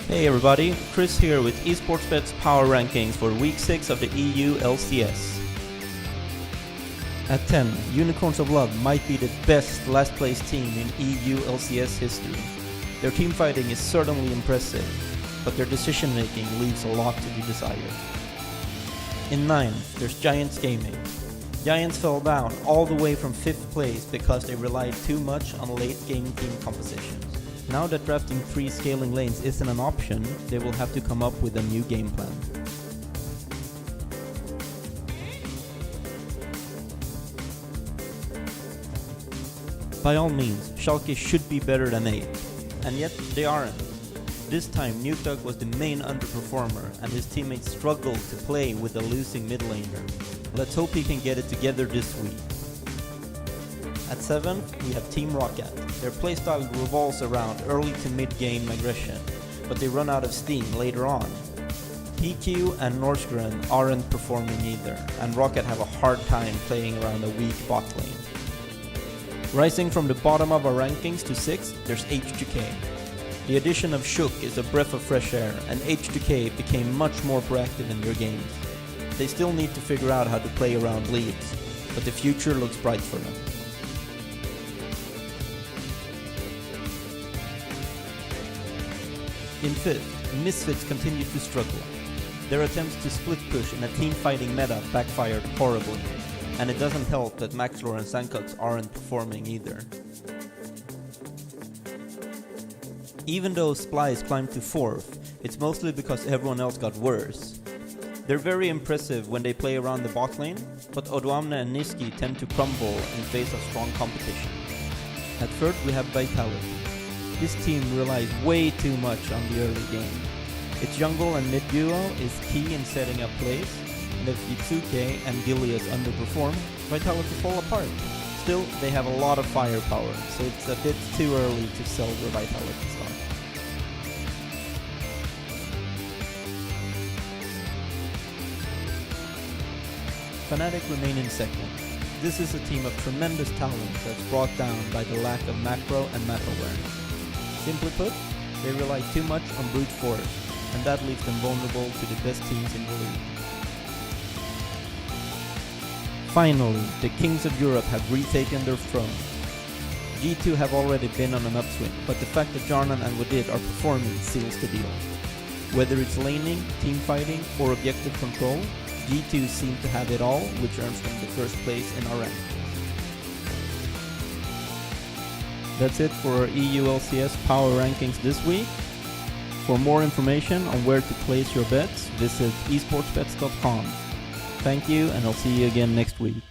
Hey everybody, Chris here with Esports Power Rankings for Week 6 of the EU LCS. At 10, Unicorns of Blood might be the best last place team in EU LCS history. Their team fighting is certainly impressive, but their decision making leaves a lot to be desired. In 9, there's Giants Gaming. Giants fell down all the way from 5th place because they relied too much on late game team compositions. Now that drafting 3 scaling lanes isn't an option, they will have to come up with a new game plan. By all means, Schalke should be better than 8, and yet they aren't. This time Nukdog was the main underperformer and his teammates struggled to play with a losing mid laner. Let's hope he can get it together this week. At 7th, we have Team Rocket. Their playstyle revolves around early to mid-game aggression, but they run out of steam later on. PQ and Norsgren aren't performing either, and Rocket have a hard time playing around a weak bot lane. Rising from the bottom of our rankings to 6th, there's H2K. The addition of Shook is a breath of fresh air, and H2K became much more proactive in their games. They still need to figure out how to play around leads, but the future looks bright for them. In 5th, Misfits continued to struggle. Their attempts to split push in a team fighting meta backfired horribly, and it doesn't help that Maxlor and Sankox aren't performing either. Even though Splice climbed to 4th, it's mostly because everyone else got worse. They're very impressive when they play around the bot lane, but Odoamne and Niski tend to crumble in face of strong competition. At 3rd, we have Vitality. This team relies way too much on the early game. Its jungle and mid duo is key in setting up plays, and if Yitsuke and Gilius underperform, Vitality fall apart. Still, they have a lot of firepower, so it's a bit too early to sell the Vitality stock. Fnatic remain in 2nd. This is a team of tremendous talent that's brought down by the lack of macro and map awareness. Simply put, they rely too much on brute force, and that leaves them vulnerable to the best teams in the league. Finally, the Kings of Europe have retaken their throne. G2 have already been on an upswing, but the fact that Jarnan and Wadid are performing seals the deal. Whether it's laning, team fighting, or objective control, G2 seem to have it all, which earns them the first place in our rankings. That's it for our EU LCS Power Rankings this week. For more information on where to place your bets, visit esportsbets.com. Thank you, and I'll see you again next week.